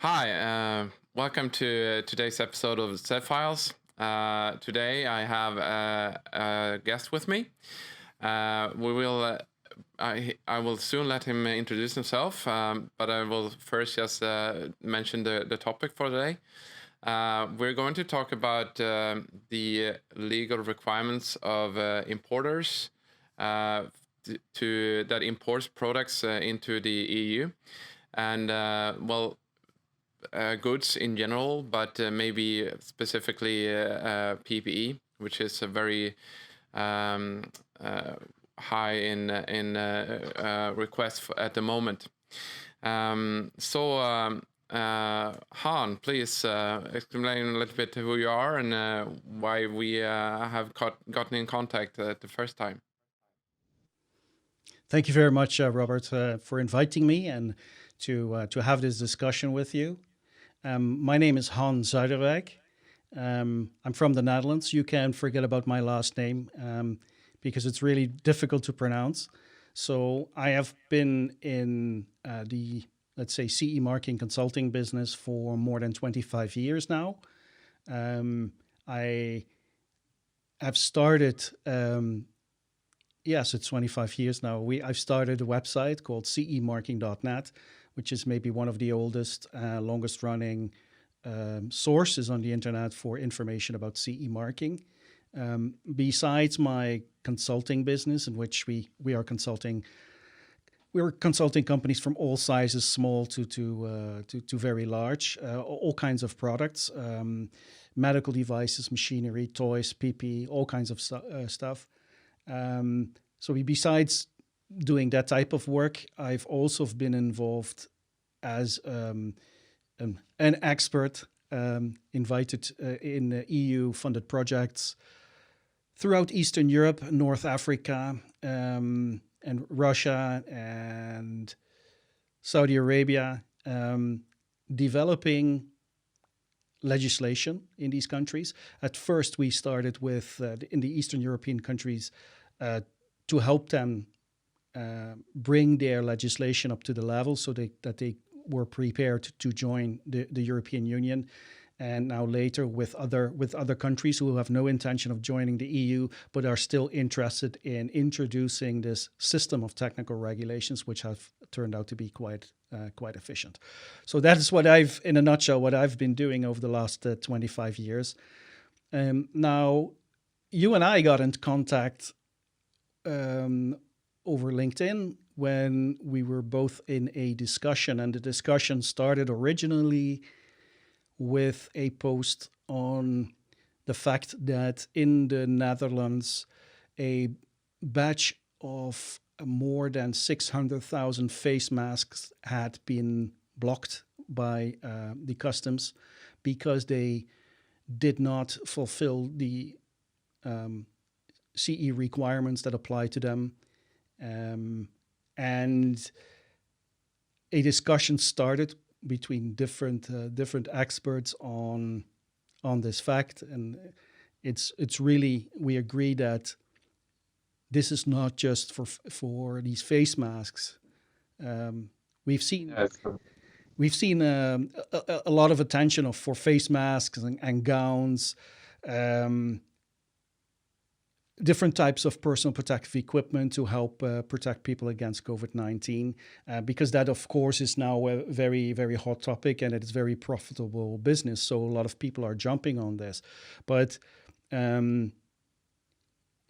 Hi, welcome to today's episode of pitfalls. Today I have a guest with me. We will. I will soon let him introduce himself, but I will first just mention the topic for today. We're going to talk about the legal requirements of importers that imports products into the EU, and goods in general, but maybe specifically PPE, which is a very um, high in request at the moment. Han, please explain a little bit who you are and why we have gotten in contact the first time. Thank you very much, Robert, for inviting me and to have this discussion with you. My name is Han Zuiderwijk. I'm from the Netherlands. You can forget about my last name because it's really difficult to pronounce. So I have been in the, let's say, CE marking consulting business for more than 25 years now. I have started yes, it's 25 years now. I've started a website called cemarking.net, which is maybe one of the oldest, longest running sources on the internet for information about CE marking. Besides my consulting business, in which we're consulting companies from all sizes, small to very large, all kinds of products, medical devices, machinery, toys, PPE, all kinds of stuff. Besides doing that type of work, I've also been involved as an expert, invited in EU-funded projects throughout Eastern Europe, North Africa, and Russia and Saudi Arabia, developing legislation in these countries. At first, we started with in the Eastern European countries to help them bring their legislation up to the level so that they were prepared to join the European Union. And now later with other countries who have no intention of joining the EU, but are still interested in introducing this system of technical regulations, which have turned out to be quite efficient. So that is in a nutshell, what I've been doing over the last 25 years. Now, you and I got into contact over LinkedIn when we were both in a discussion, and the discussion started originally with a post on the fact that in the Netherlands, a batch of more than 600,000 face masks had been blocked by the customs because they did not fulfill the CE requirements that apply to them. And a discussion started between different experts on this fact, and it's really, we agree that this is not just for these face masks. We've seen a lot of attention for face masks and gowns, different types of personal protective equipment to help protect people against COVID-19, because that, of course, is now a very, very hot topic, and it is very profitable business. So a lot of people are jumping on this. But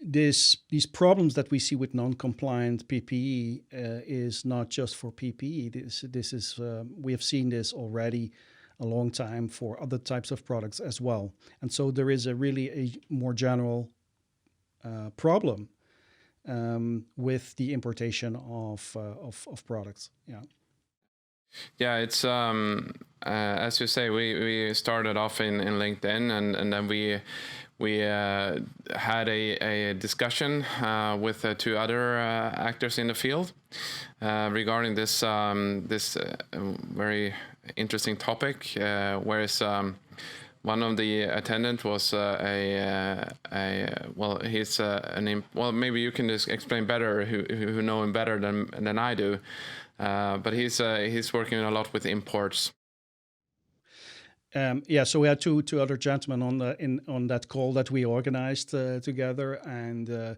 these problems that we see with non-compliant PPE is not just for PPE. This is we have seen this already a long time for other types of products as well. And so there is a more general problem with the importation of products. Yeah, it's as you say, we started off in LinkedIn, and then we had a discussion with two other actors in the field regarding this very interesting topic. Whereas one of the attendant was maybe you can just explain better who know him better than I do. But he's working a lot with imports. So we had two other gentlemen on that call that we organized together, and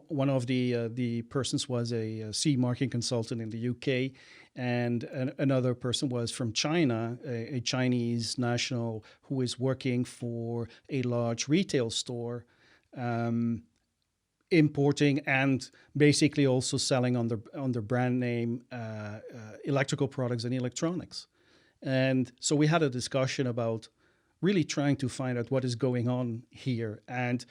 one of the persons was a CE marking consultant in the UK, and another person was from China, a Chinese national who is working for a large retail store, importing and basically also selling under brand name electrical products and electronics. And so we had a discussion about really trying to find out what is going on here. And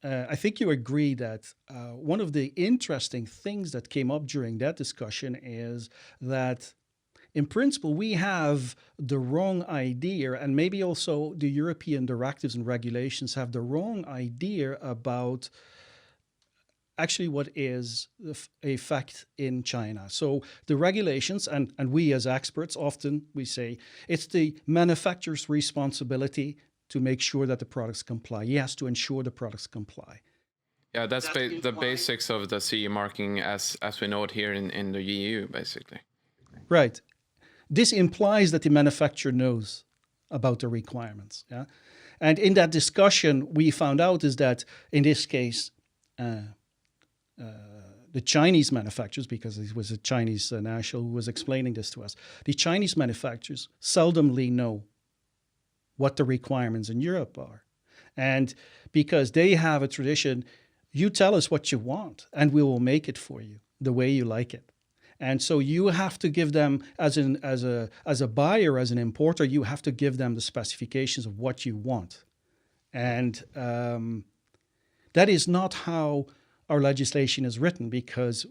I think you agree that one of the interesting things that came up during that discussion is that, in principle, we have the wrong idea, and maybe also the European directives and regulations have the wrong idea about actually what is a fact in China. So the regulations, and we as experts often we say it's the manufacturer's responsibility to make sure that the products comply. He has to ensure the products comply. Yeah, that's the basics of the CE marking as we know it here in the EU, basically. Right. This implies that the manufacturer knows about the requirements. Yeah, and in that discussion, we found out is that in this case, the Chinese manufacturers, because it was a Chinese national who was explaining this to us, the Chinese manufacturers seldomly know what the requirements in Europe are. And because they have a tradition, you tell us what you want and we will make it for you the way you like it. And so you have to give them, as a buyer, as an importer, you have to give them the specifications of what you want. And that is not how our legislation is written, because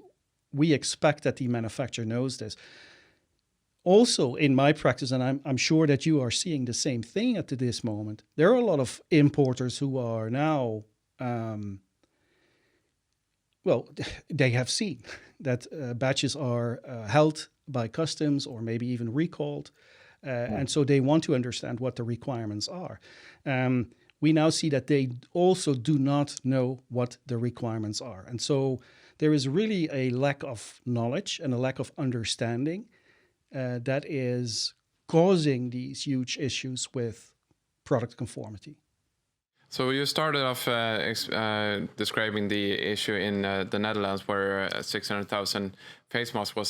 we expect that the manufacturer knows this. Also, in my practice, and I'm sure that you are seeing the same thing at this moment, there are a lot of importers who are now, they have seen that batches are held by customs or maybe even recalled. And so they want to understand what the requirements are. We now see that they also do not know what the requirements are. And so there is really a lack of knowledge and a lack of understanding that is causing these huge issues with product conformity. So you started off describing the issue in the Netherlands where 600,000 face masks was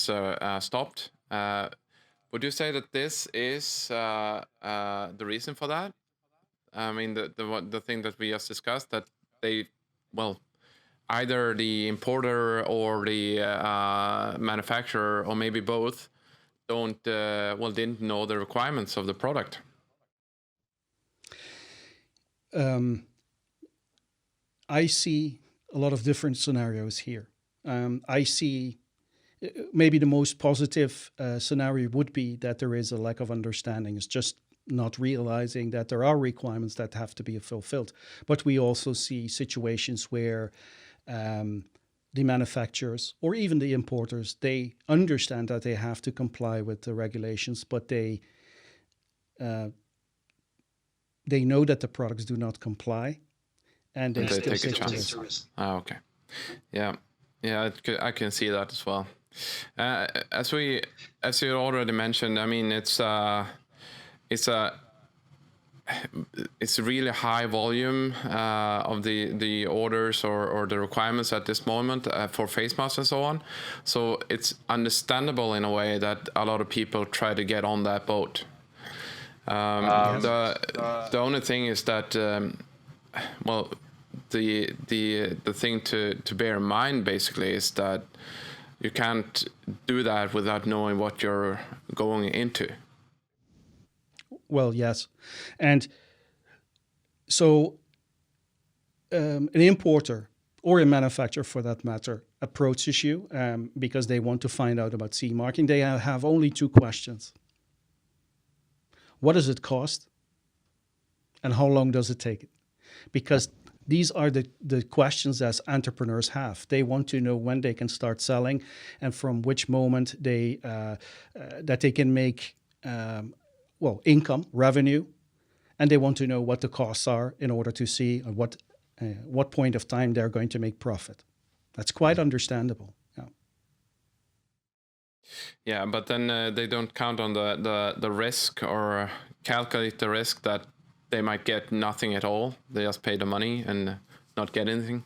stopped. Would you say that this is the reason for that? I mean, the thing that we just discussed, that they, either the importer or the manufacturer, or maybe both, didn't know the requirements of the product. I see a lot of different scenarios here. I see maybe the most positive scenario would be that there is a lack of understanding. It's just not realizing that there are requirements that have to be fulfilled. But we also see situations where the manufacturers or even the importers, they understand that they have to comply with the regulations, but they know that the products do not comply, and they still take a chance. Oh, okay. Yeah, I can see that as well. As you already mentioned, I mean, it's really high volume of the orders or the requirements at this moment for face masks and so on. So it's understandable in a way that a lot of people try to get on that boat. The only thing is that the thing to bear in mind basically is that you can't do that without knowing what you're going into. Well, yes. And so an importer or a manufacturer, for that matter, approaches you because they want to find out about CE marking. They have only two questions. What does it cost? And how long does it take? Because these are the questions that entrepreneurs have. They want to know when they can start selling and from which moment that they can make income, revenue, and they want to know what the costs are in order to see at what point of time they're going to make profit. That's quite understandable. Yeah. Yeah, but then they don't count on the risk or calculate the risk that they might get nothing at all. They just pay the money and not get anything,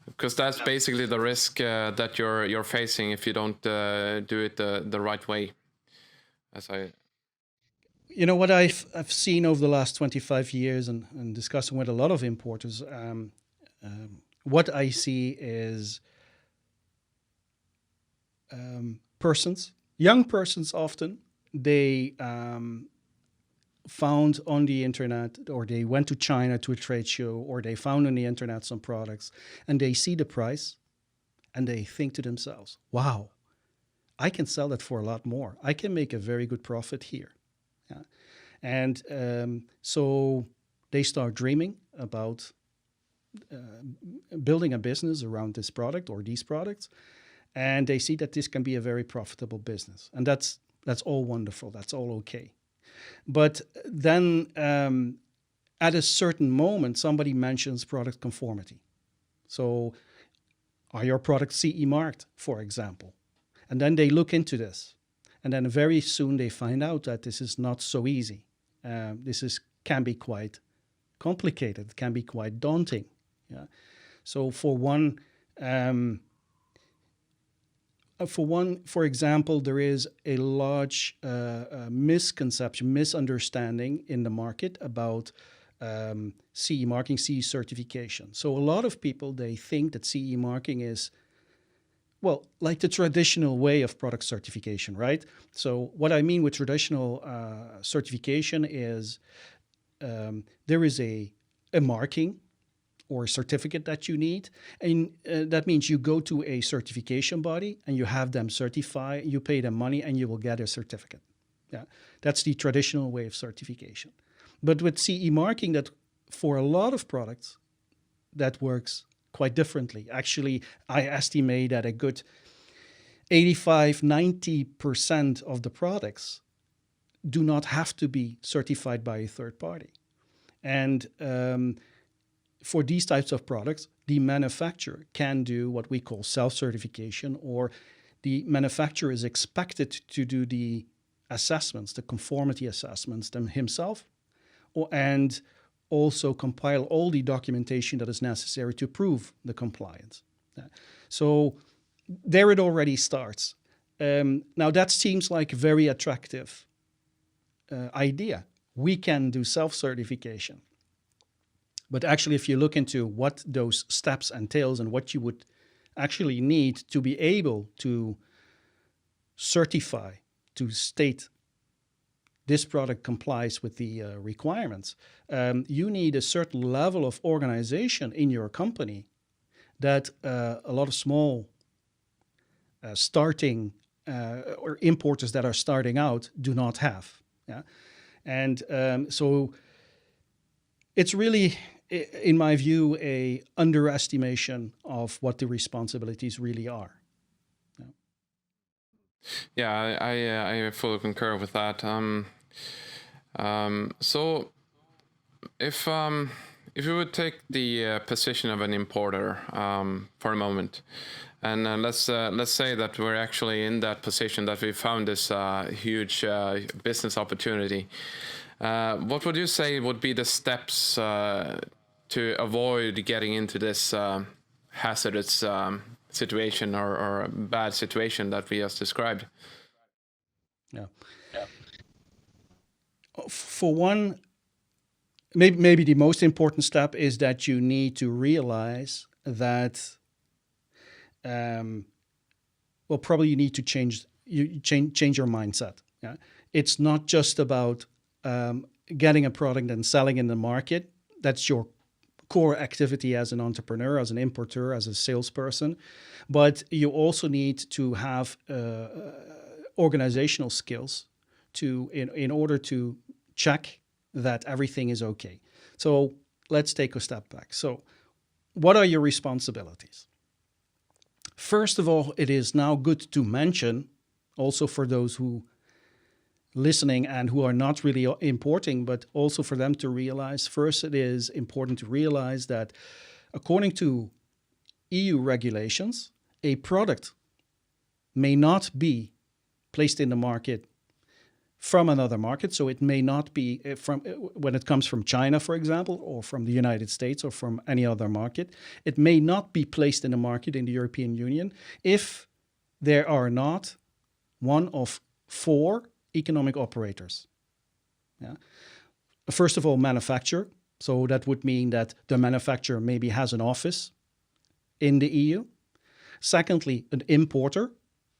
because that's basically the risk that you're facing if you don't do it the right way. As I You know what I've seen over the last 25 years and discussing with a lot of importers, what I see is persons, young persons often, they found on the internet, or they went to China to a trade show, or they found on the internet some products, and they see the price and they think to themselves, wow, I can sell that for a lot more. I can make a very good profit here. Yeah. And so they start dreaming about building a business around this product or these products, and they see that this can be a very profitable business. And that's all wonderful. That's all okay. But then at a certain moment, somebody mentions product conformity. So are your products CE marked, for example? And then they look into this. And then very soon they find out that this is not so easy. Can be quite complicated, can be quite daunting. Yeah. So for example, there is a large misunderstanding in the market about CE marking, CE certification. So a lot of people, they think that CE marking is, well, like the traditional way of product certification, right? So what I mean with traditional certification is there is a marking or a certificate that you need. And that means you go to a certification body and you have them certify, you pay them money, and you will get a certificate. Yeah, that's the traditional way of certification. But with CE marking, that for a lot of products, that works quite differently. Actually, I estimate that a good 85-90% of the products do not have to be certified by a third party. And for these types of products, the manufacturer can do what we call self-certification, or the manufacturer is expected to do the assessments, the conformity assessments himself, and also compile all the documentation that is necessary to prove the compliance. So there it already starts. Now that seems like a very attractive idea. We can do self-certification. But actually, if you look into what those steps entails and what you would actually need to be able to certify, to state this product complies with the requirements, you need a certain level of organization in your company that a lot of small starting or importers that are starting out do not have. Yeah? And so it's really, in my view, a underestimation of what the responsibilities really are. Yeah, I fully concur with that. So if you would take the position of an importer for a moment, and let's say that we're actually in that position, that we found this huge business opportunity. What would you say would be the steps to avoid getting into this hazardous situation or bad situation that we just described? Yeah. For one, maybe the most important step is that you need to realize that, probably you need to change your mindset. Yeah? It's not just about getting a product and selling in the market. That's your core activity as an entrepreneur, as an importer, as a salesperson. But you also need to have organizational skills in order to check that everything is okay. So let's take a step back. So what are your responsibilities? First of all, it is now good to mention, also for those who listening and who are not really importing, but also for them to realize, first, it is important to realize that according to EU regulations, a product may not be placed in the market from another market. So it may not be when it comes from China, for example, or from the United States or from any other market. It may not be placed in the market in the European Union if there are not one of 4 economic operators. Yeah. First of all, manufacturer. So that would mean that the manufacturer maybe has an office in the EU. Secondly, an importer,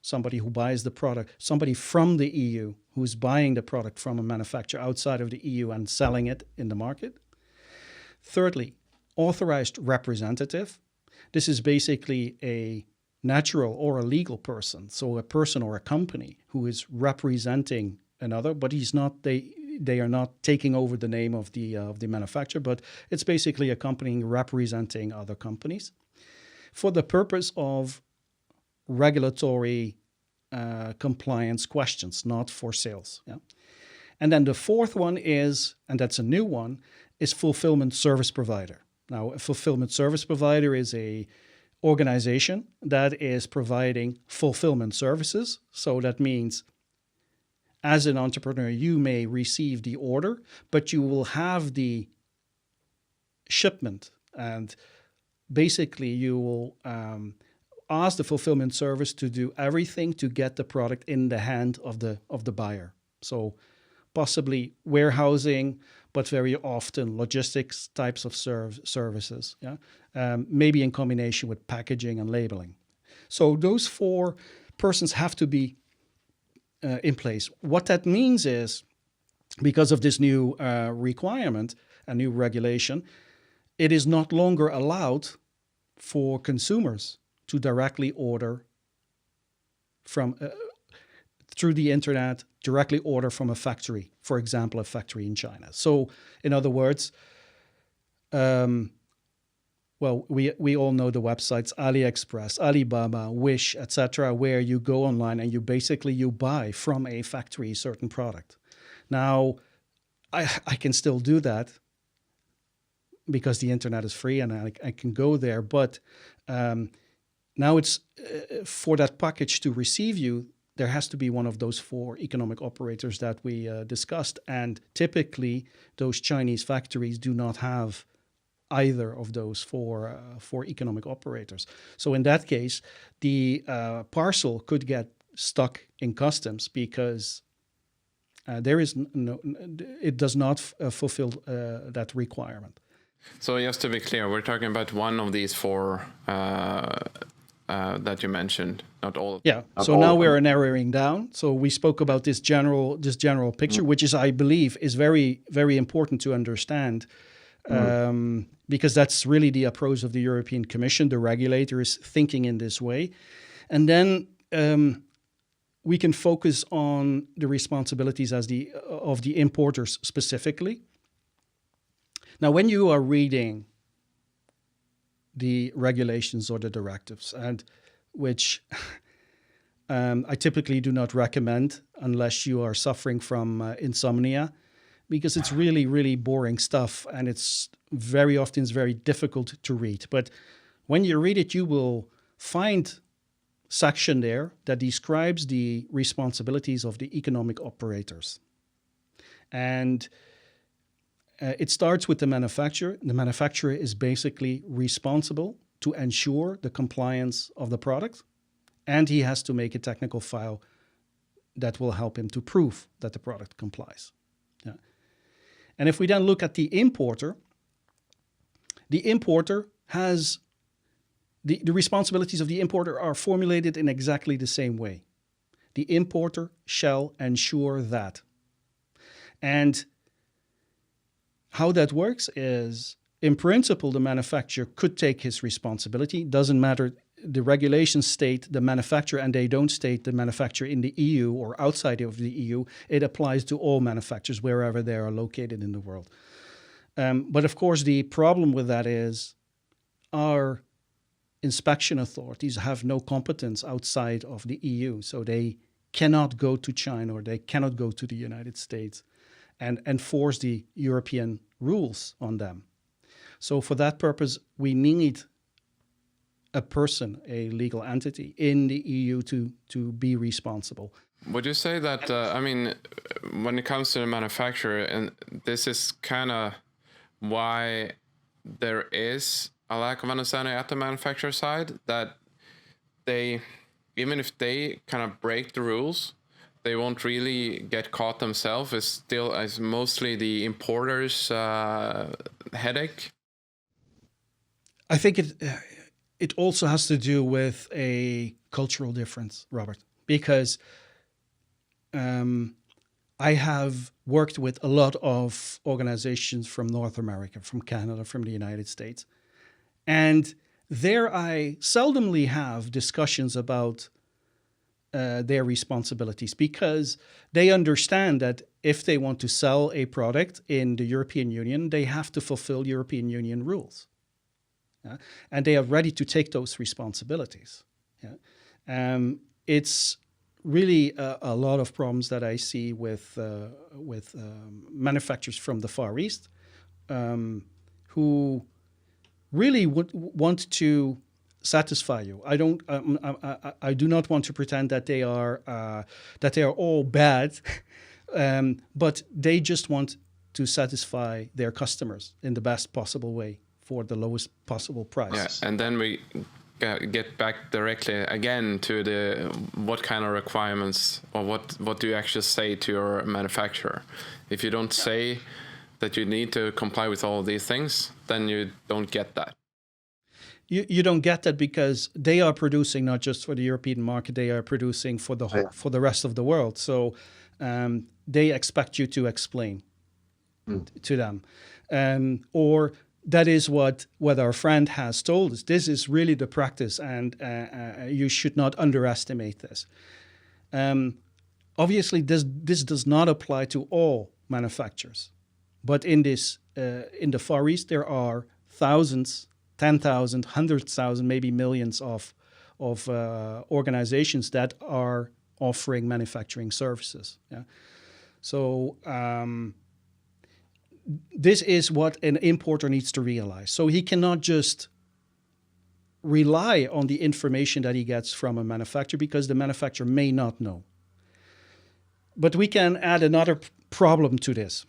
somebody who buys the product, somebody from the EU who's buying the product from a manufacturer outside of the EU and selling it in the market. Thirdly, authorized representative. This is basically a natural or a legal person, so a person or a company who is representing another, but they are not taking over the name of the manufacturer, but it's basically a company representing other companies for the purpose of regulatory compliance questions, not for sales. Yeah? And then the fourth one is, and that's a new one, is fulfillment service provider. Now, a fulfillment service provider is a organization that is providing fulfillment services. So that means as an entrepreneur, you may receive the order, but you will have the shipment, and basically you will ask the fulfillment service to do everything to get the product in the hand of the buyer. So possibly warehousing, but very often logistics types of services. Yeah, maybe in combination with packaging and labeling. So those 4 persons have to be in place. What that means is, because of this new requirement, a new regulation, it is not longer allowed for consumers to directly order from through the internet, directly order from a factory, for example, a factory in China. So, in other words, well, we all know the websites AliExpress, Alibaba, Wish, etc., where you go online and you buy from a factory a certain product. Now, I can still do that because the internet is free and I can go there. But now it's for that package to receive you, there has to be one of those 4 economic operators that we discussed. And typically, those Chinese factories do not have either of those 4 economic operators. So in that case, the parcel could get stuck in customs because it does not fulfill that requirement. So just to be clear, we're talking about one of these 4 that you mentioned, not all. Yeah. So now we're narrowing down. So we spoke about this general picture, which is, I believe, is very, very important to understand, because that's really the approach of the European Commission. The regulator is thinking in this way, and then we can focus on the responsibilities of the importers specifically. Now, when you are reading the regulations or the directives, and which I typically do not recommend unless you are suffering from insomnia, because it's really, really boring stuff, and it's very often very difficult to read. But when you read it, you will find section there that describes the responsibilities of the economic operators. And it starts with the manufacturer. The manufacturer is basically responsible to ensure the compliance of the product, and he has to make a technical file that will help him to prove that the product complies. Yeah. And if we then look at the importer has the responsibilities of the importer are formulated in exactly the same way. The importer shall ensure that. And how that works is, in principle, the manufacturer could take his responsibility. Doesn't matter, the regulations state the manufacturer and they don't state the manufacturer in the EU or outside of the EU. It applies to all manufacturers wherever they are located in the world. But of course, the problem with that is our inspection authorities have no competence outside of the EU. So they cannot go to China or they cannot go to the United States and enforce the European rules on them. So for that purpose, we need a person, a legal entity in the EU to be responsible. Would you say that, I mean, when it comes to the manufacturer, and this is kind of why there is a lack of understanding at the manufacturer side, that they, even if they kind of break the rules, they won't really get caught themselves. It's still as mostly the importer's headache. I think it also has to do with a cultural difference, Robert, because I have worked with a lot of organizations from North America, from Canada, from the United States. And there I seldomly have discussions about their responsibilities, because they understand that if they want to sell a product in the European Union, they have to fulfill European Union rules. And they are ready to take those responsibilities. It's really a lot of problems that I see with manufacturers from the Far East who really would want to satisfy you. I do not want to pretend that they are all bad, but they just want to satisfy their customers in the best possible way for the lowest possible price. Yeah, and then we get back directly again to the what kind of requirements, or what do you actually say to your manufacturer? If you don't say that you need to comply with all of these things, then you don't get that. You don't get that because they are producing not just for the European market, they are producing for the for the rest of the world. So they expect you to explain to them, or that is what our friend has told us. This is really the practice, and you should not underestimate this. Obviously, this does not apply to all manufacturers, but in the Far East, there are thousands, 10,000, 100,000, maybe millions of organizations that are offering manufacturing services. Yeah, so. This is what an importer needs to realize. So he cannot just rely on the information that he gets from a manufacturer, because the manufacturer may not know. But we can add another problem to this.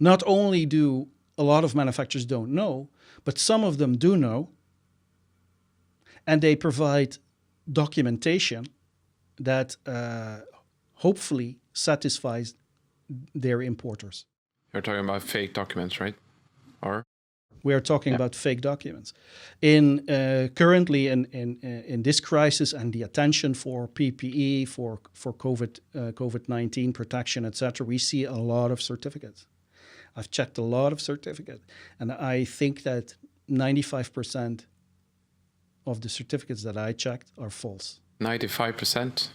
Not only do a lot of manufacturers don't know, but some of them do know, and they provide documentation that hopefully satisfies their importers. You're talking about fake documents, right? Or we are talking about fake documents. In currently in this crisis and the attention for PPE, for COVID-19 protection, etc., we see a lot of certificates. I've checked a lot of certificates, and I think that 95% of the certificates that I checked are false. 95%?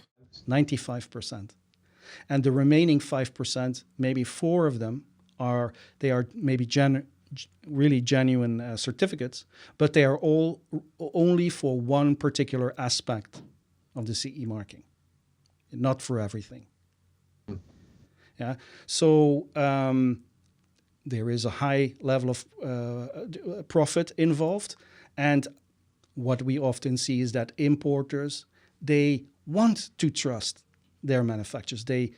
95%. And the remaining 5%, maybe 4 of them, are maybe really genuine certificates, but they are all only for one particular aspect of the CE marking, not for everything. Yeah. So there is a high level of profit involved, and what we often see is that importers, they want to trust their manufacturers. They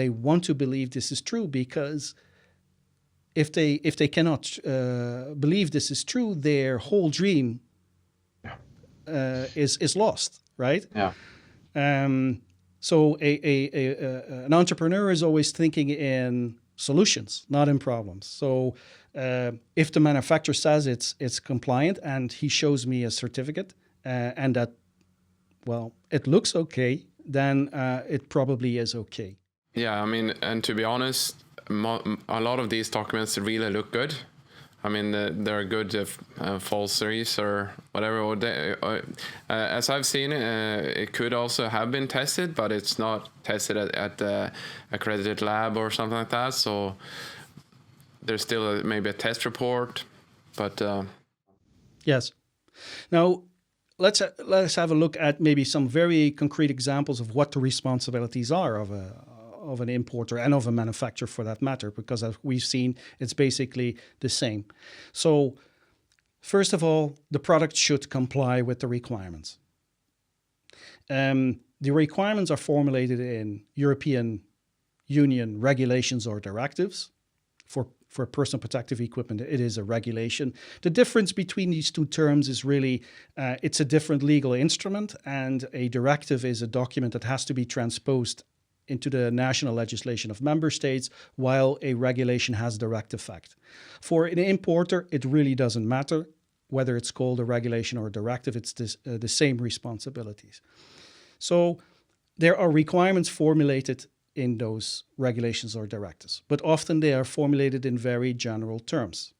want to believe this is true, because if they cannot believe this is true, their whole dream is lost, right? Yeah. So an entrepreneur is always thinking in solutions, not in problems. So if the manufacturer says it's compliant and he shows me a certificate and that, well, it looks okay, then it probably is okay. Yeah, I mean, and to be honest, a lot of these documents really look good. I mean, they're good falseries or whatever. As I've seen, it could also have been tested, but it's not tested at the accredited lab or something like that. So there's still maybe a test report, but yes. Now, let's have a look at maybe some very concrete examples of what the responsibilities are of an importer and of a manufacturer, for that matter, because as we've seen, it's basically the same. So first of all, the product should comply with the requirements. The requirements are formulated in European Union regulations or directives. For personal protective equipment, it is a regulation. The difference between these two terms is really, it's a different legal instrument, and a directive is a document that has to be transposed into the national legislation of member states, while a regulation has direct effect. For an importer, it really doesn't matter whether it's called a regulation or a directive. It's the same responsibilities. So there are requirements formulated in those regulations or directives, but often they are formulated in very general terms.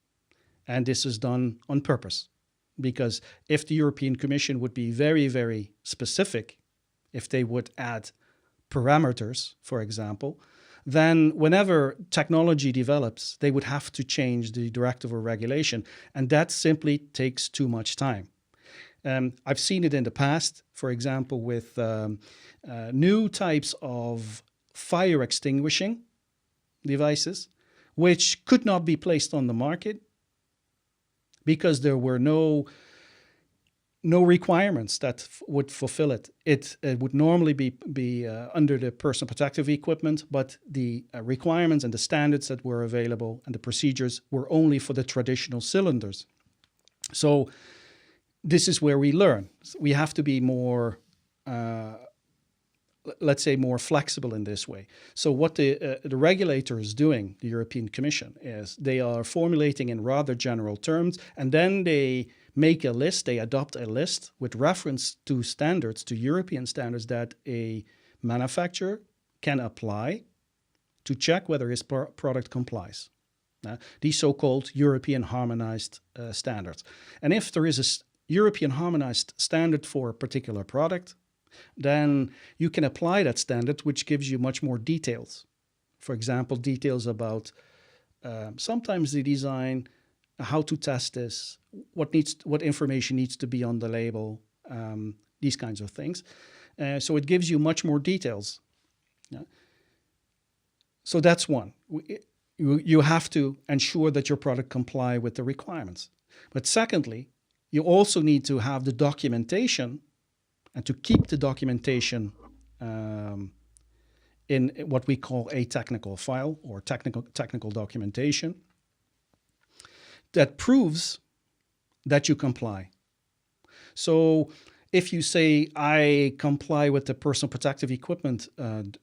And this is done on purpose, because if the European Commission would be very, very specific, if they would add parameters, for example, then whenever technology develops, they would have to change the directive or regulation, and that simply takes too much time. I've seen it in the past, for example, with new types of fire extinguishing devices, which could not be placed on the market because there were no requirements that would fulfill it. It would normally be under the personal protective equipment, but the requirements and the standards that were available and the procedures were only for the traditional cylinders. So this is where we learn. We have to be more let's say, more flexible in this way. So what the regulator is doing, the European Commission, is they are formulating in rather general terms, and then they make a list, they adopt a list with reference to standards, to European standards that a manufacturer can apply to check whether his product complies. These so-called European harmonized standards. And if there is a European harmonized standard for a particular product, then you can apply that standard, which gives you much more details. For example, details about sometimes the design, how to test this, what information needs to be on the label, these kinds of things. So it gives you much more details. Yeah. So that's one. You have to ensure that your product comply with the requirements. But secondly, you also need to have the documentation and to keep the documentation in what we call a technical file or technical documentation that proves that you comply. So if you say, I comply with the personal protective equipment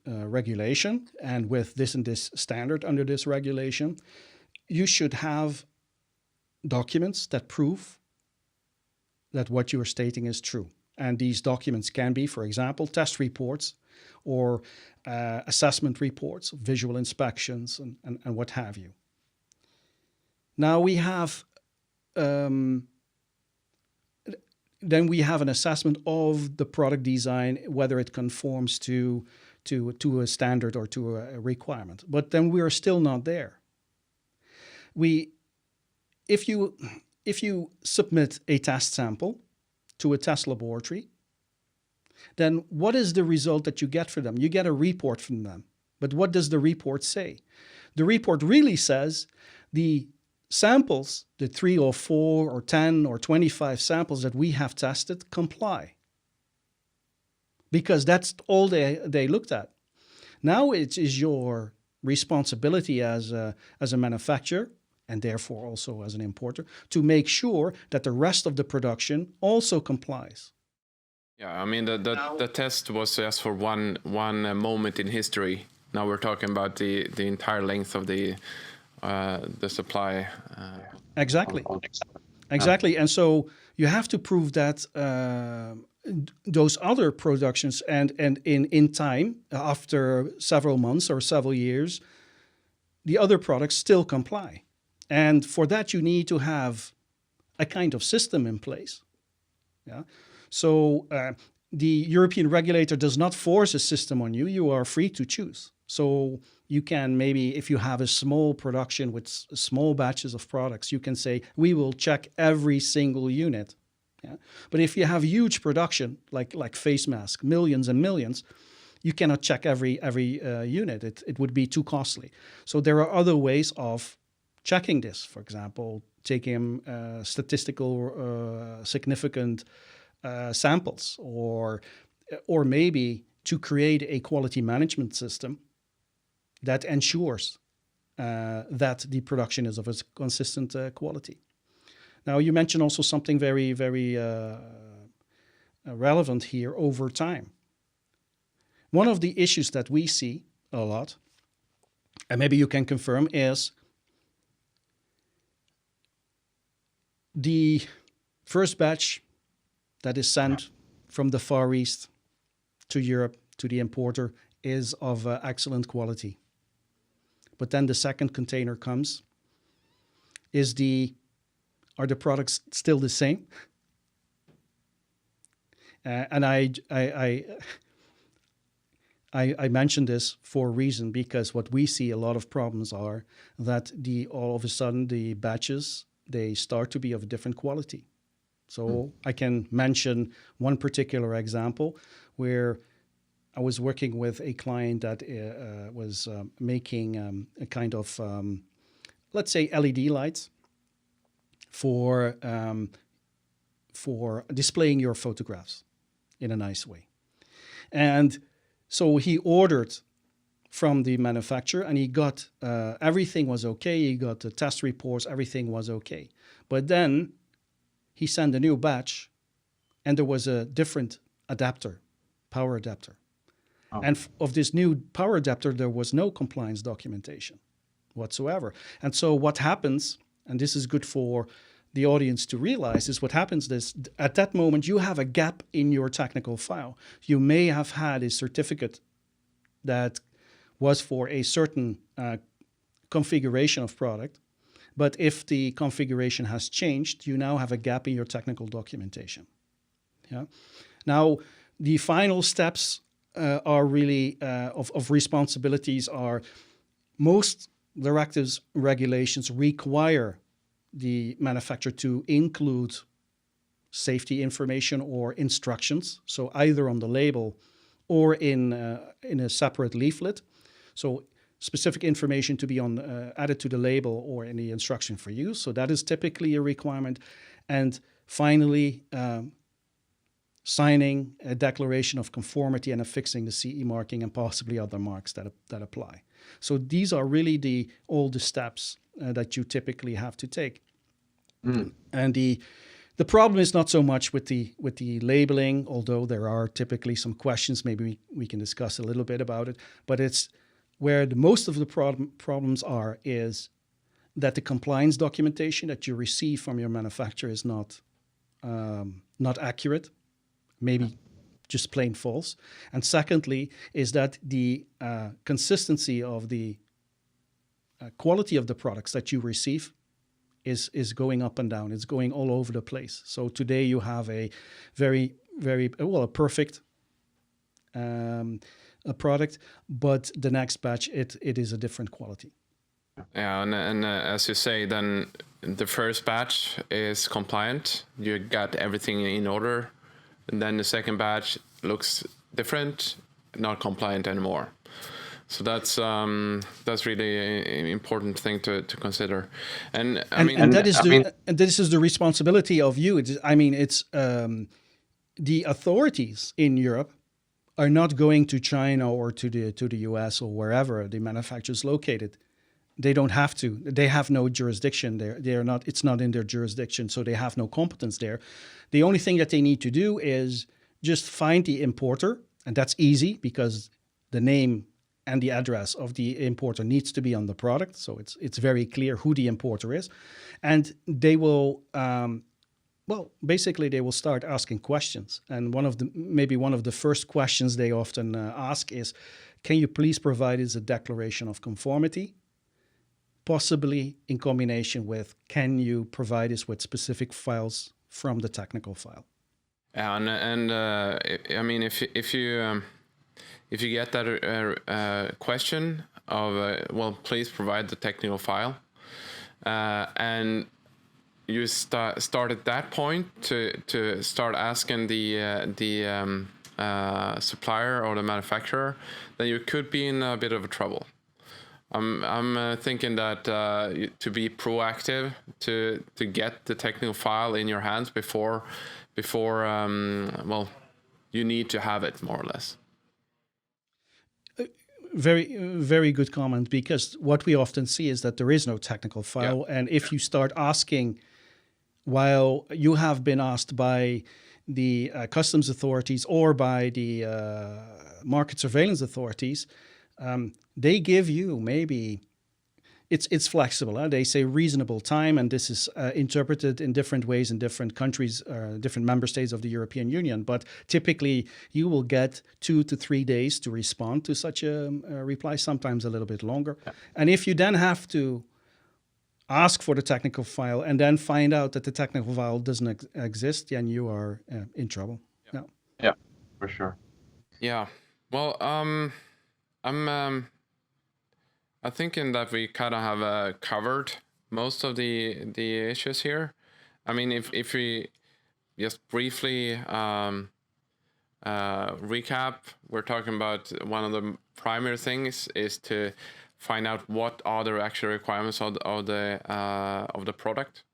regulation and with this and this standard under this regulation, you should have documents that prove that what you are stating is true. And these documents can be, for example, test reports or assessment reports, visual inspections, and what have you. Now we have, then we have an assessment of the product design, whether it conforms to a standard or to a requirement. But then we are still not there. If you submit a test sample to a test laboratory, then what is the result that you get for them? You get a report from them. But what does the report say? The report really says the samples, the 3 or 4 or 10 or 25 samples that we have tested comply. Because that's all they looked at. Now it is your responsibility as a manufacturer, and therefore also as an importer, to make sure that the rest of the production also complies. Yeah, I mean, the test was just for one moment in history. Now we're talking about the entire length of the supply. Exactly. And so you have to prove that those other productions and in time, after several months or several years, the other products still comply. And for that, you need to have a kind of system in place. Yeah. So the European regulator does not force a system on you. You are free to choose. So you can maybe, if you have a small production with small batches of products, you can say, we will check every single unit. Yeah. But if you have huge production, like face mask, millions and millions, you cannot check every unit. It would be too costly. So there are other ways of checking this. For example, taking statistical significant samples, or or maybe to create a quality management system that ensures that the production is of a consistent quality. Now, you mentioned also something very, very relevant here: over time. One of the issues that we see a lot, and maybe you can confirm, is the first batch that is sent from the Far East to Europe to the importer is of excellent quality. But then the second container comes. Are the products still the same? And I mentioned this for a reason, because what we see a lot of problems are that all of a sudden the batches, they start to be of a different quality. So I can mention one particular example where I was working with a client that was making a kind of, let's say, LED lights for displaying your photographs in a nice way. And so he ordered from the manufacturer, and he got everything was okay. He got the test reports, everything was okay. But then he sent a new batch, and there was a different adapter, power adapter. Oh. And of this new power adapter, there was no compliance documentation whatsoever. And so what happens, and this is good for the audience to realize, is what happens is at that moment you have a gap in your technical file. You may have had a certificate that was for a certain configuration of product, but if the configuration has changed, you now have a gap in your technical documentation. Yeah. Now, the final steps are really of responsibilities are, most directives, regulations require the manufacturer to include safety information or instructions, so either on the label or in a separate leaflet. So specific information to be added to the label or in the instruction for use. So that is typically a requirement. And finally, signing a declaration of conformity and affixing the CE marking and possibly other marks that apply. So these are really all the steps that you typically have to take. And the problem is not so much with the labeling, although there are typically some questions. Maybe we can discuss a little bit about it. But it's where most of the problems are is that the compliance documentation that you receive from your manufacturer is not accurate, maybe just plain false. And secondly, is that the consistency of the quality of the products that you receive is going up and down. It's going all over the place. So today you have a very, very, a perfect a product, but the next batch, it is a different quality. Yeah, and as you say, then the first batch is compliant. You got everything in order. And then the second batch looks different, not compliant anymore. So that's really an important thing to consider, and this is the responsibility of you. It's the authorities in Europe are not going to China or to the US or wherever the manufacturer is located. They don't have to. They have no jurisdiction there. They are not. It's not in their jurisdiction, so they have no competence there. The only thing that they need to do is just find the importer, and that's easy because the name and the address of the importer needs to be on the product, so it's very clear who the importer is, and they will, basically they will start asking questions. And maybe one of the first questions they often ask is, "Can you please provide us a declaration of conformity?" Possibly in combination with, "Can you provide us with specific files from the technical file?" And I mean, if you get that question of please provide the technical file, and you start at that point to start asking the supplier or the manufacturer, then you could be in a bit of a trouble. I'm thinking that to be proactive, to get the technical file in your hands before you need to have it more or less. Very, very good comment, because what we often see is that there is no technical file. And if you start asking, while you have been asked by the customs authorities or by the market surveillance authorities, they give you maybe, it's flexible. They say reasonable time, and this is interpreted in different ways in different countries, different member states of the European Union. But typically, you will get 2 to 3 days to respond to such a reply, sometimes a little bit longer. Yeah. And if you then have to ask for the technical file and then find out that the technical file doesn't exist, then you are in trouble. Yeah, for sure. Yeah. Well, I'm thinking that we kind of have covered most of the issues here. I mean, if we just briefly recap, we're talking about one of the primary things is to find out what are the actual requirements of the product.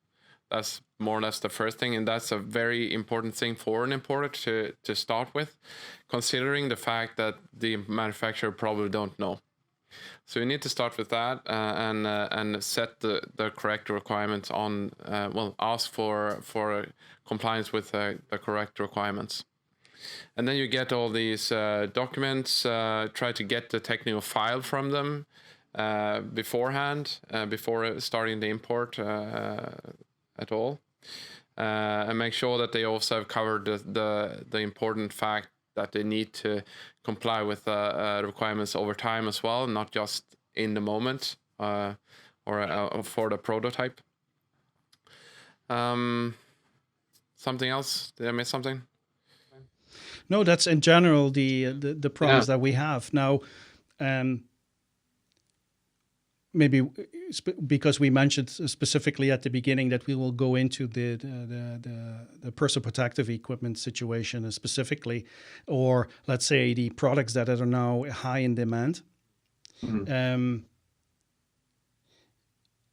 That's more or less the first thing, and that's a very important thing for an importer to start with, considering the fact that the manufacturer probably don't know. So you need to start with that and set the correct requirements on, ask for compliance with the correct requirements. And then you get all these documents, try to get the technical file from them beforehand, before starting the import at all. And make sure that they also have covered the important fact that they need to comply with requirements over time as well, not just in the moment or for the prototype. Something else? Did I miss something? No, that's in general the problems that we have now. Maybe because we mentioned specifically at the beginning that we will go into the personal protective equipment situation specifically, or let's say the products that are now high in demand. Mm-hmm.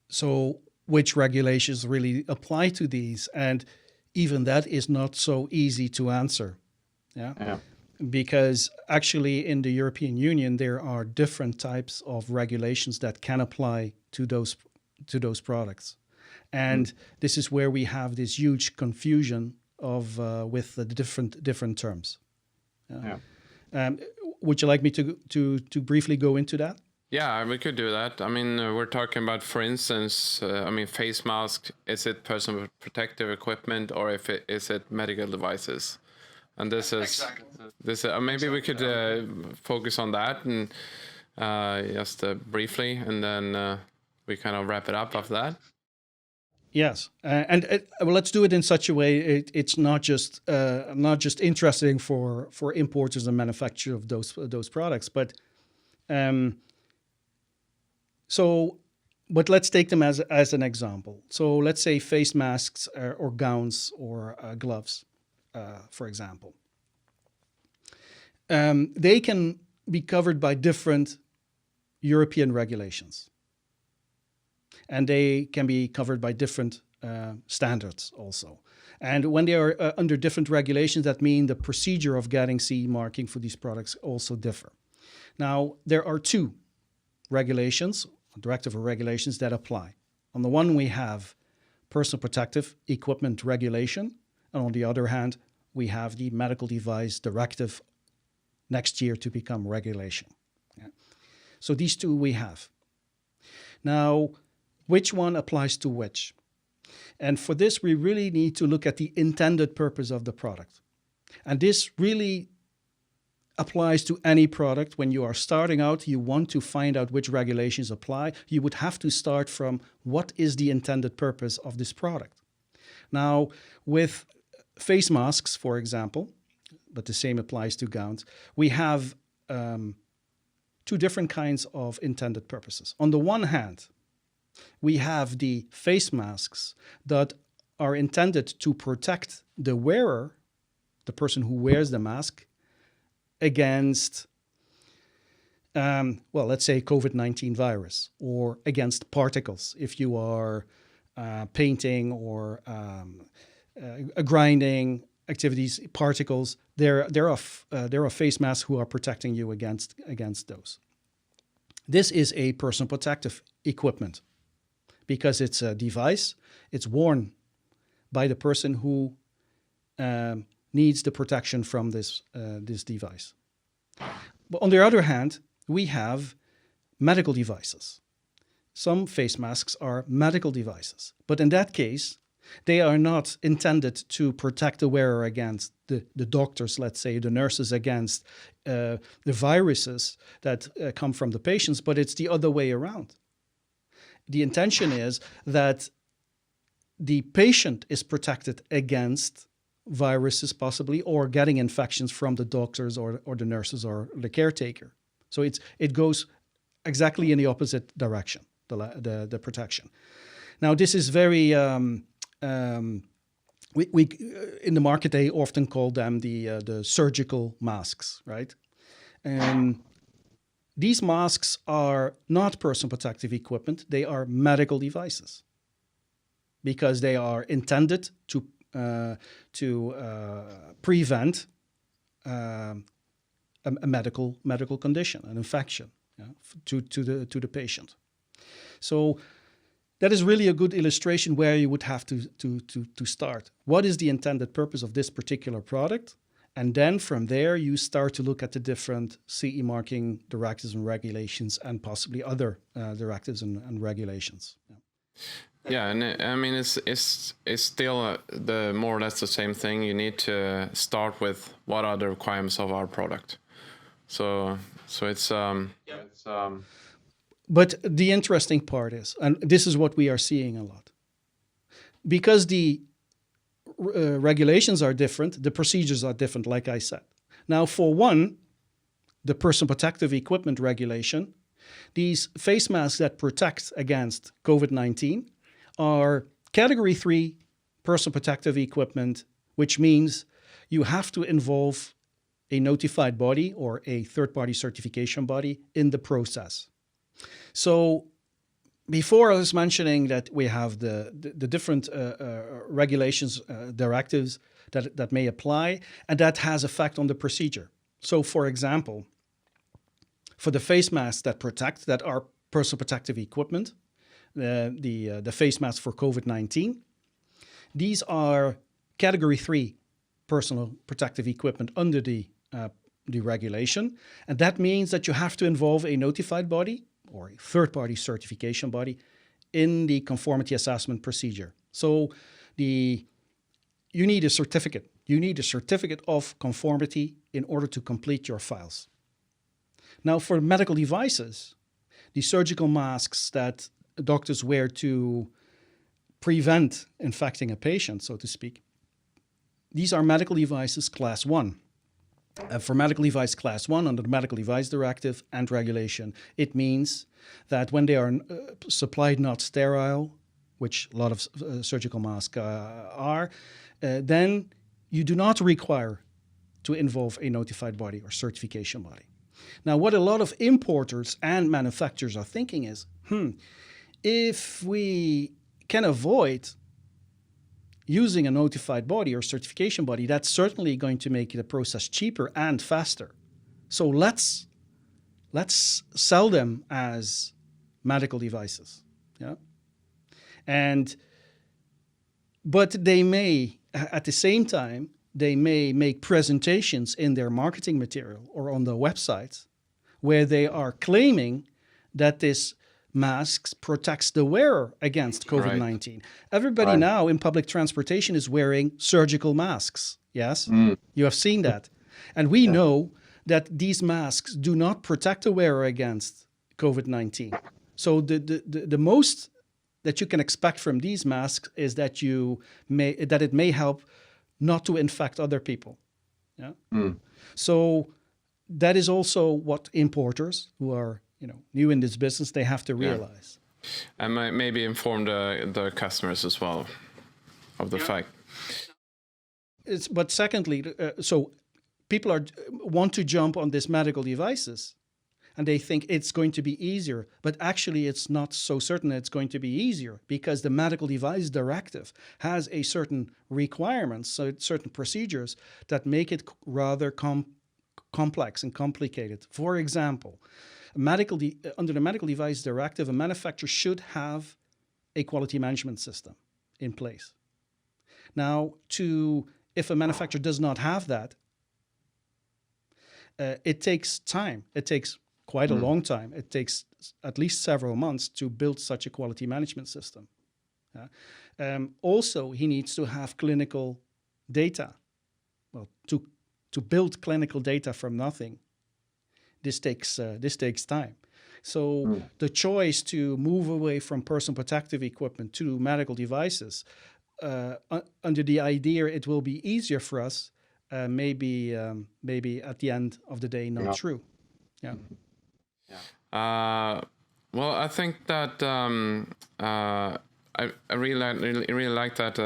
So which regulations really apply to these? And even that is not so easy to answer. Yeah. Because actually in the European Union, there are different types of regulations that can apply to those products. And this is where we have this huge confusion of with the different terms. Would you like me to briefly go into that? Yeah, we could do that. I mean, we're talking about, for instance, face mask. Is it personal protective equipment, or is it medical devices? And this is maybe we could focus on that and just briefly, and then we kind of wrap it up after that. Yes, and let's do it in such a way it's not just interesting for importers and manufacturers of those products, but but let's take them as an example. So let's say face masks or gowns or gloves. For example, they can be covered by different European regulations, and they can be covered by different standards also. And when they are under different regulations, that means the procedure of getting CE marking for these products also differ. Now, there are two regulations, directive or regulations, that apply. On the one, we have personal protective equipment regulation, and on the other hand, we have the medical device directive next year to become regulation. Yeah. So these two we have. Now, which one applies to which? And for this, we really need to look at the intended purpose of the product. And this really applies to any product. When you are starting out, you want to find out which regulations apply. You would have to start from what is the intended purpose of this product. Now, with face masks, for example, but the same applies to gowns, we have two different kinds of intended purposes. On the one hand, we have the face masks that are intended to protect the wearer, the person who wears the mask, against, let's say COVID-19 virus, or against particles if you are painting or grinding activities, particles. There are face masks who are protecting you against those. This is a personal protective equipment because it's a device. It's worn by the person who needs the protection from this device. But on the other hand, we have medical devices. Some face masks are medical devices, but in that case, they are not intended to protect the wearer against the doctors, let's say, the nurses against the viruses that come from the patients, but it's the other way around. The intention is that the patient is protected against viruses possibly, or getting infections from the doctors or the nurses or the caretaker. So it goes exactly in the opposite direction, the protection. Now, this is very, we in the market, they often call them the surgical masks, right? These masks are not personal protective equipment. They are medical devices because they are intended to prevent a medical condition, an infection, to the patient. So that is really a good illustration where you would have to start. What is the intended purpose of this particular product? And then from there, you start to look at the different CE marking directives and regulations and possibly other directives and regulations. Yeah, and I mean, it's still the more or less the same thing. You need to start with what are the requirements of our product. So it's But the interesting part is, and this is what we are seeing a lot, because the regulations are different, the procedures are different, like I said. Now, for one, the personal protective equipment regulation, these face masks that protect against COVID-19 are Category 3 personal protective equipment, which means you have to involve a notified body or a third-party certification body in the process. So before I was mentioning that we have the different regulations, directives that may apply, and that has effect on the procedure. So for example, for the face masks that protect, that are personal protective equipment, the face masks for COVID-19, these are Category 3 personal protective equipment under the regulation. And that means that you have to involve a notified body or a third-party certification body in the conformity assessment procedure. So you need a certificate. You need a certificate of conformity in order to complete your files. Now, for medical devices, the surgical masks that doctors wear to prevent infecting a patient, so to speak, these are medical devices Class 1. For medical device Class 1 under the Medical Device Directive and regulation, it means that when they are supplied not sterile, which a lot of surgical masks are, then you do not require to involve a notified body or certification body. Now, what a lot of importers and manufacturers are thinking is, if we can avoid using a notified body or certification body, that's certainly going to make the process cheaper and faster. So let's sell them as medical devices. Yeah. But they may, at the same time, they may make presentations in their marketing material or on their websites where they are claiming that this masks protects the wearer against COVID-19. Right. Everybody now in public transportation is wearing surgical masks. Yes, you have seen that. And we know that these masks do not protect the wearer against COVID-19. So the most that you can expect from these masks is that it may help not to infect other people. Yeah. So that is also what importers who are new in this business, they have to realize. And maybe inform the customers as well of the fact. But secondly, so people want to jump on these medical devices, and they think it's going to be easier. But actually, it's not so certain it's going to be easier, because the Medical Device Directive has a certain requirements, so certain procedures that make it rather complex and complicated. For example, under the Medical Device Directive, a manufacturer should have a quality management system in place. Now, if a manufacturer does not have that, it takes time. It takes quite a long time. It takes at least several months to build such a quality management system. Also, he needs to have clinical data. Well, to build clinical data from nothing, this takes time. So the choice to move away from personal protective equipment to medical devices, under the idea it will be easier for us, maybe at the end of the day not true. Yeah. Well, I think that I really like that.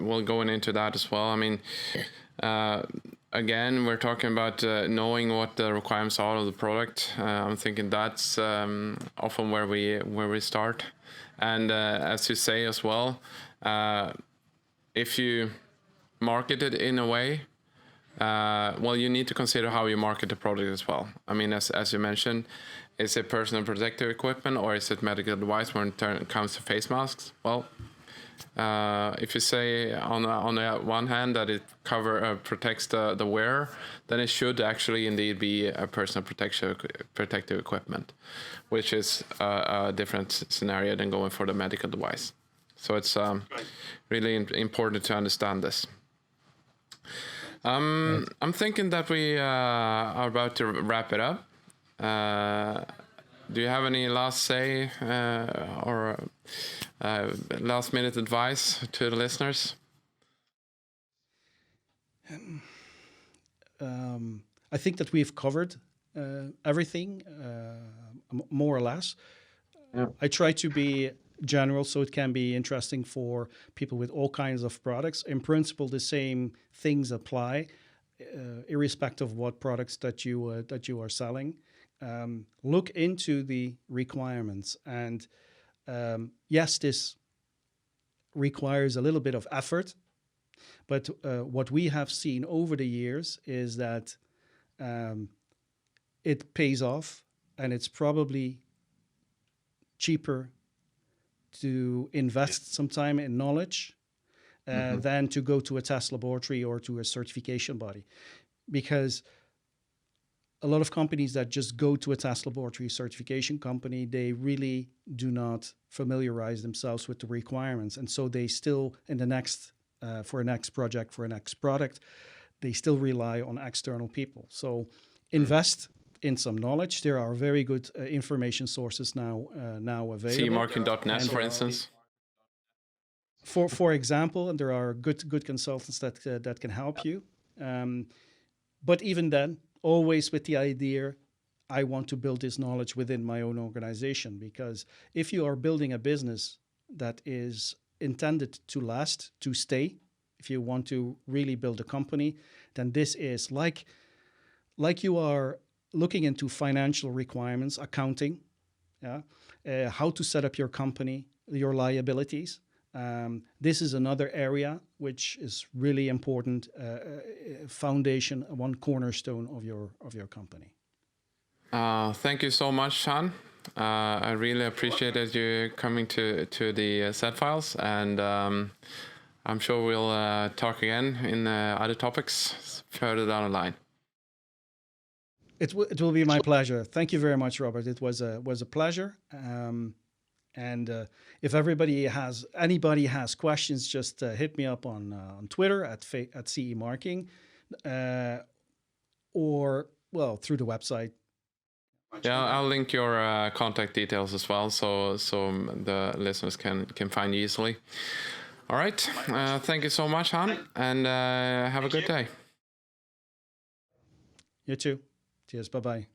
We'll go into that as well. I mean, again, we're talking about knowing what the requirements are of the product. I'm thinking that's often where we start. And as you say as well, if you market it in a way, well, you need to consider how you market the product as well. I mean, as you mentioned, is it personal protective equipment or is it medical device when it comes to face masks? Well, if you say on the one hand that it protects the wearer, then it should actually indeed be a personal protective equipment, which is a different scenario than going for the medical device. So it's really important to understand this. I'm thinking that we are about to wrap it up. Do you have any last say or last minute advice to the listeners? I think that we've covered everything, more or less. Yeah. I try to be general so it can be interesting for people with all kinds of products. In principle, the same things apply, irrespective of what products that you are selling. Look into the requirements, and yes, this requires a little bit of effort, but what we have seen over the years is that it pays off, and it's probably cheaper to invest some time in knowledge than to go to a test laboratory or to a certification body, because a lot of companies that just go to a test laboratory certification company, they really do not familiarize themselves with the requirements. And so they still, in the next, for a next project, for a next product, they still rely on external people. So invest in some knowledge. There are very good information sources now available. CEmarking.net, for instance. For example, and there are good consultants that can help you. But even then, always with the idea, I want to build this knowledge within my own organization, because if you are building a business that is intended to last, to stay, if you want to really build a company, then this is like you are looking into financial requirements, accounting, how to set up your company, your liabilities. This is another area which is really important, foundation, one cornerstone of your company. Thank you so much, Han. I really appreciated you coming to the set files, and I'm sure we'll talk again in other topics further down the line. It will be my pleasure. Thank you very much, Robert. It was a pleasure. And if anybody has questions, just hit me up on Twitter at CEmarking, or through the website. Yeah, I'll link your contact details as well, so the listeners can find you easily. All right, thank you so much, Han, and have a good day. You too. Cheers. Bye-bye.